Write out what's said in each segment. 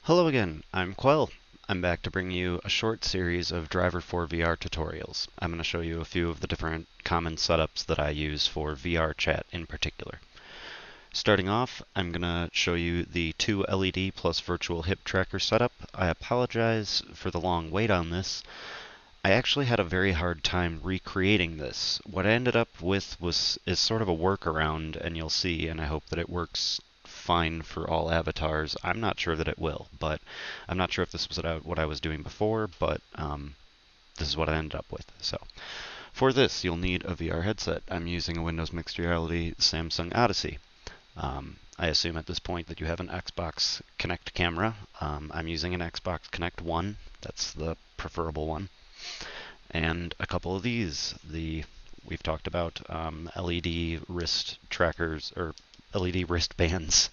Hello again, I'm Quell. I'm back to bring you a short series of Driver4VR tutorials. I'm going to show you a few of the different common setups that I use for VR chat in particular. Starting off, I'm going to show you the 2 LED plus virtual hip tracker setup. I apologize for the long wait on this. I actually had a very hard time recreating this. What I ended up with is sort of a workaround, and you'll see, and I hope that it works fine for all avatars. I'm not sure that it will, but I'm not sure if this was what I was doing before, but this is what I ended up with. So for this, you'll need a VR headset. I'm using a Windows Mixed Reality Samsung Odyssey. I assume at this point that you have an Xbox Kinect camera. I'm using an Xbox Kinect 1. That's the preferable one. And a couple of these. We've talked about LED wrist trackers, or LED wristbands,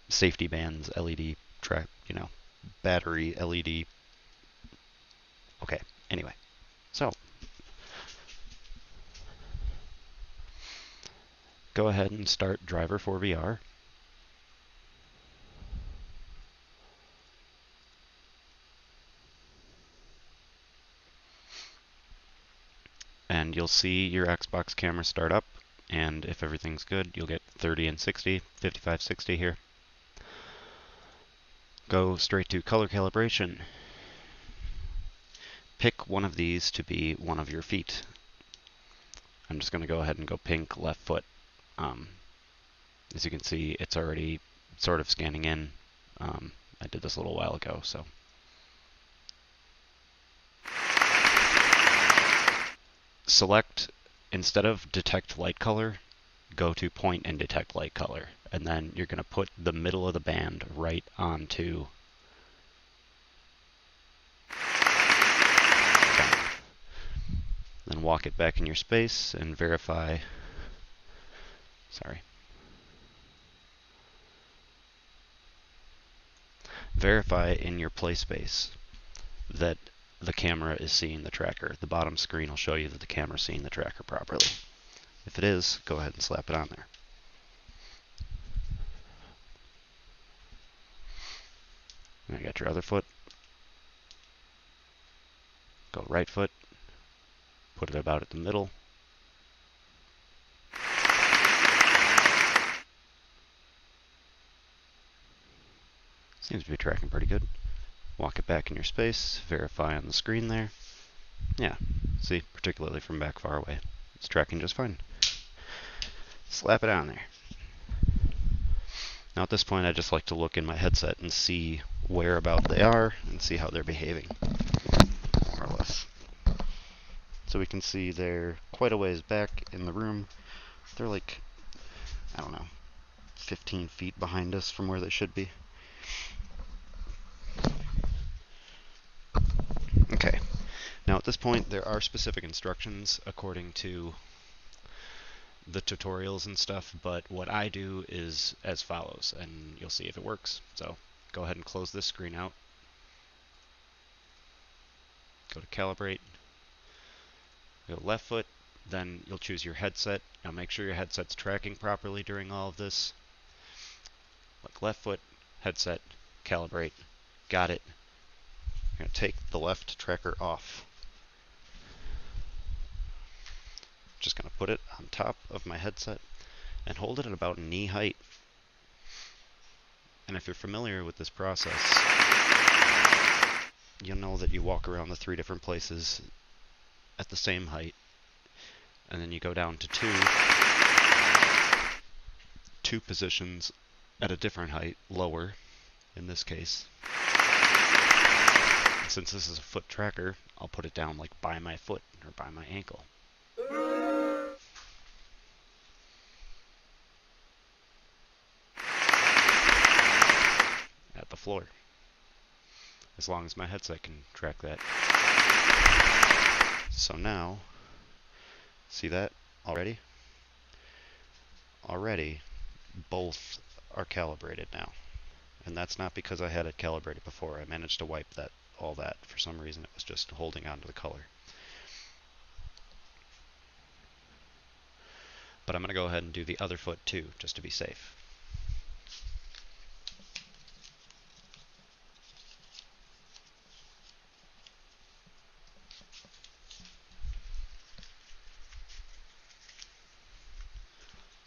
safety bands, LED track, battery LED. Okay, anyway. So, go ahead and start Driver4VR. And you'll see your Xbox camera start up, and if everything's good, you'll get 30 and 60, 55, 60 here. Go straight to color calibration. Pick one of these to be one of your feet. I'm just going to go ahead and go pink left foot. As you can see, it's already sort of scanning in. I did this a little while ago, so. Select, instead of detect light color, go to point and detect light color. And then you're going to put the middle of the band right onto band. Then walk it back in your space and verify. Verify in your play space that the camera is seeing the tracker. The bottom screen will show you that the camera is seeing the tracker properly. If it is, go ahead and slap it on there. And I got your other foot. Go right foot. Put it about at the middle. Seems to be tracking pretty good. Walk it back in your space. Verify on the screen there. Yeah, see, particularly from back far away. It's tracking just fine. Slap it on there. Now at this point, I just like to look in my headset and see where about they are and see how they're behaving, more or less. So we can see they're quite a ways back in the room. They're like, I don't know, 15 feet behind us from where they should be. Okay. Now at this point, there are specific instructions according to the tutorials and stuff, but what I do is as follows, and you'll see if it works. So go ahead and close this screen out. Go to calibrate. Go left foot, then you'll choose your headset. Now make sure your headset's tracking properly during all of this. Like left foot, headset, calibrate. Got it. I'm going to take the left tracker off. Just going to put it on top of my headset and hold it at about knee height. And if you're familiar with this process, you'll know that you walk around the 3 different places at the same height, and then you go down to two positions at a different height, lower in this case. And since this is a foot tracker, I'll put it down like by my foot or by my ankle. At the floor, as long as my headset can track that. So now, see that already? Already, both are calibrated now. And that's not because I had it calibrated before. I managed to wipe all that. For some reason, it was just holding on to the color. But I'm going to go ahead and do the other foot too, just to be safe.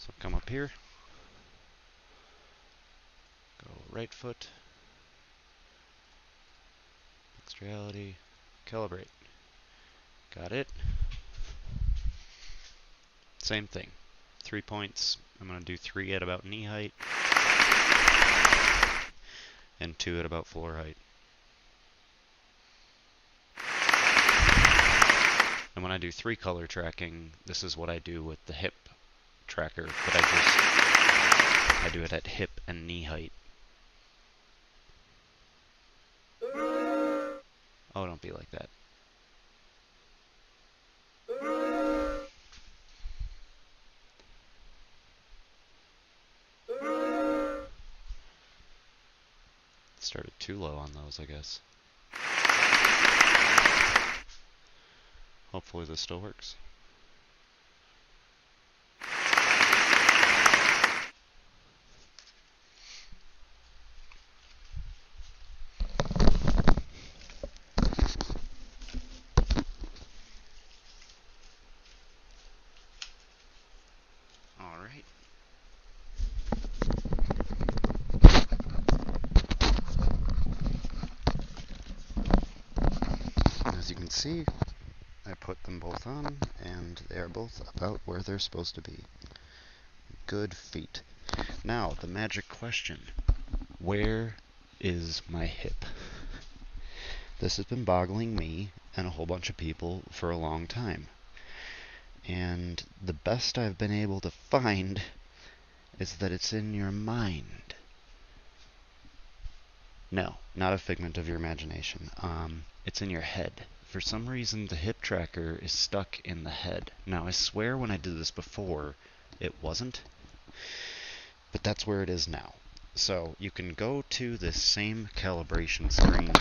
So come up here, go right foot, mixed reality, calibrate. Got it. Same thing. 3 points. I'm going to do 3 at about knee height and 2 at about floor height. And when I do 3 color tracking, this is what I do with the hip tracker, but I do it at hip and knee height. Oh, don't be like that. Started too low on those, I guess. Hopefully this still works. All right. As you can see, I put them both on, and they are both about where they're supposed to be. Good feet. Now, the magic question. Where is my hip? This has been boggling me and a whole bunch of people for a long time. And the best I've been able to find is that it's in your mind. No, not a figment of your imagination. It's in your head. For some reason, the hip tracker is stuck in the head. Now, I swear when I did this before, it wasn't. But that's where it is now. So, you can go to this same calibration screen.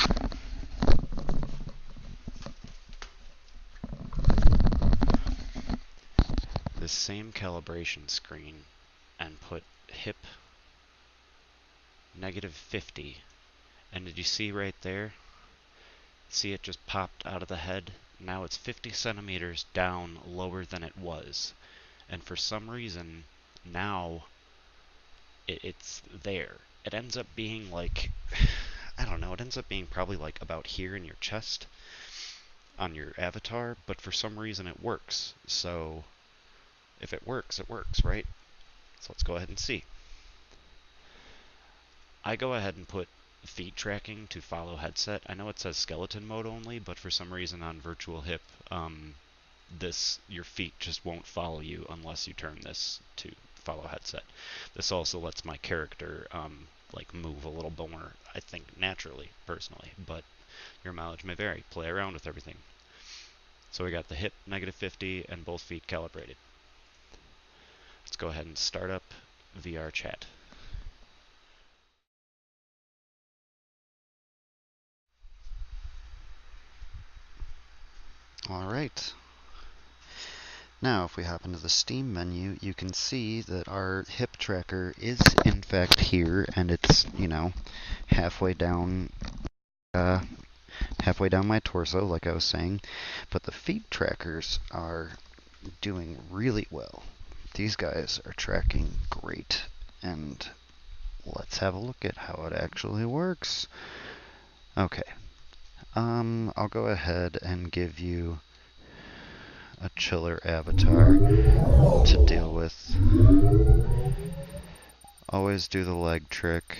This same calibration screen and put hip -50. And did you see right there? See, it just popped out of the head. Now it's 50 centimeters down lower than it was. And for some reason, now it's there. It ends up being like, I don't know, it ends up being probably like about here in your chest on your avatar, but for some reason it works. So if it works, right? So let's go ahead and see. I go ahead and put feet tracking to follow headset. I know it says skeleton mode only, but for some reason on virtual hip, your feet just won't follow you unless you turn this to follow headset. This also lets my character like move a little more, I think, naturally, personally, but your mileage may vary. Play around with everything. So we got the hip -50 and both feet calibrated. Let's go ahead and start up VR chat. Alright. Now, if we hop into the Steam menu, you can see that our hip tracker is in fact here, and it's, you know, halfway down my torso, like I was saying. But the feet trackers are doing really well. These guys are tracking great, and let's have a look at how it actually works. Okay. I'll go ahead and give you a chiller avatar to deal with. Always do the leg trick.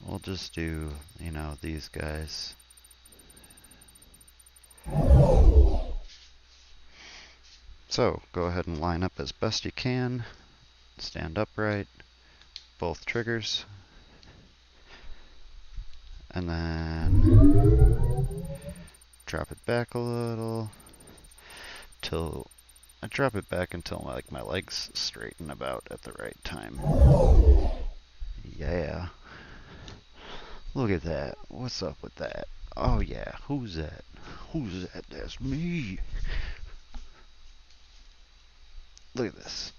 We'll just do, you know, these guys. So, go ahead and line up as best you can. Stand upright. Both triggers. And then drop it back a little till I drop it back until like my legs straighten about at the right time. Yeah. Look at that. What's up with that? Oh yeah, who's that? Who's that? That's me. Look at this.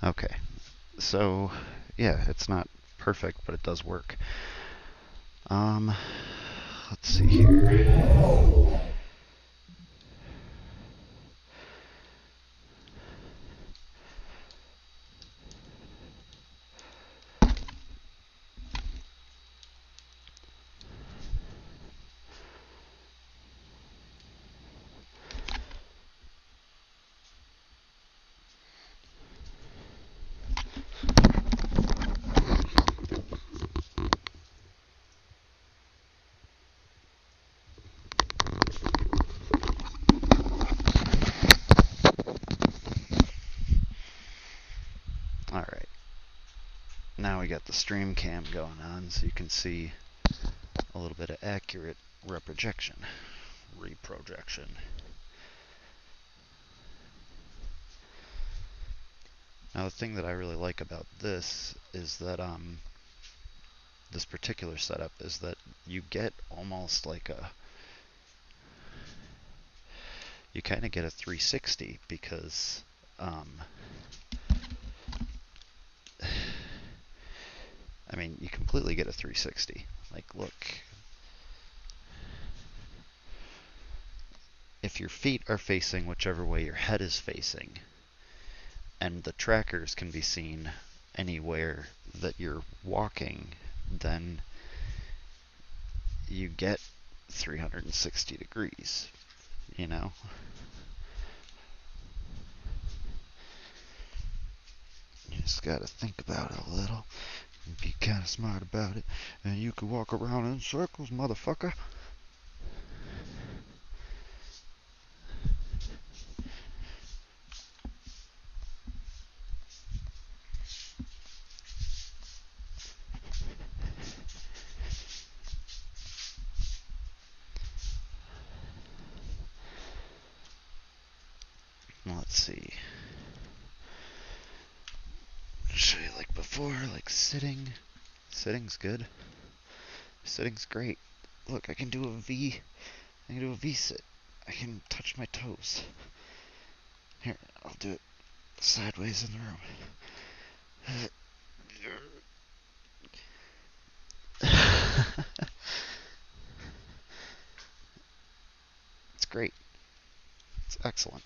Okay, so yeah, it's not perfect, but it does work. Let's see here. Alright, now we got the stream cam going on so you can see a little bit of accurate reprojection. Now the thing that I really like about this is that this particular setup is that you get almost like you kind of get a 360 because I mean, you completely get a 360. Like, look. If your feet are facing whichever way your head is facing, and the trackers can be seen anywhere that you're walking, then you get 360 degrees, you know? You just gotta think about it a little. Be kind of smart about it, and you could walk around in circles, motherfucker. Let's see. Show you like before, like sitting. Sitting's good. Sitting's great. Look, I can do a V. I can do a V sit. I can touch my toes. Here, I'll do it sideways in the room. It's great. It's excellent.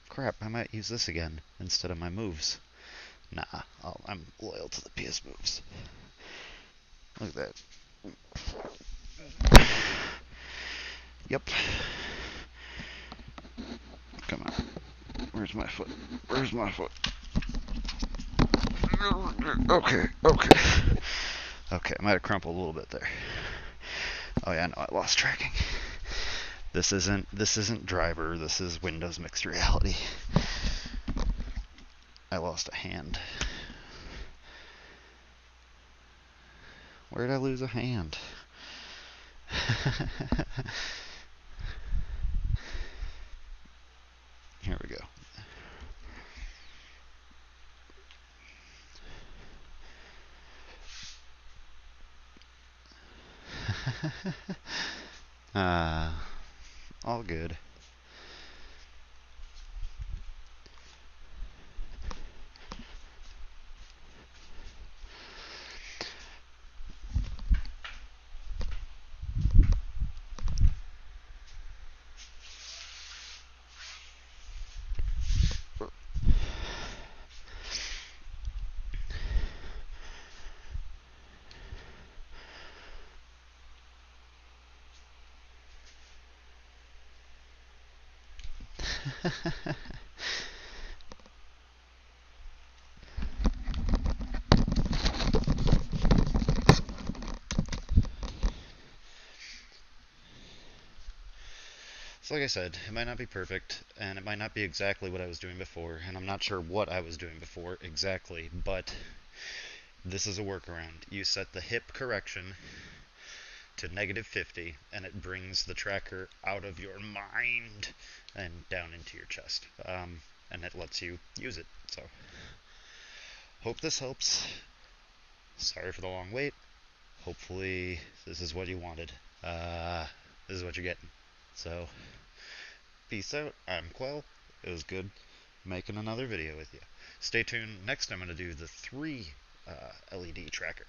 Crap, I might use this again instead of my moves. Nah, I'm loyal to the PS moves. Look at that. Yep. Come on. Where's my foot? Where's my foot? Okay. Okay, I might have crumpled a little bit there. Oh yeah, no, I lost tracking. This isn't Driver, this is Windows Mixed Reality. I lost a hand. Where did I lose a hand? Here we go. All good. So like I said, it might not be perfect, and it might not be exactly what I was doing before, and I'm not sure what I was doing before exactly, but this is a workaround. You set the hip correction to -50, and it brings the tracker out of your mind and down into your chest, and it lets you use it. So, hope this helps. Sorry for the long wait. Hopefully this is what you wanted. This is what you're getting. So, peace out. I'm Quell. It was good making another video with you. Stay tuned. Next I'm going to do the 3 LED tracker.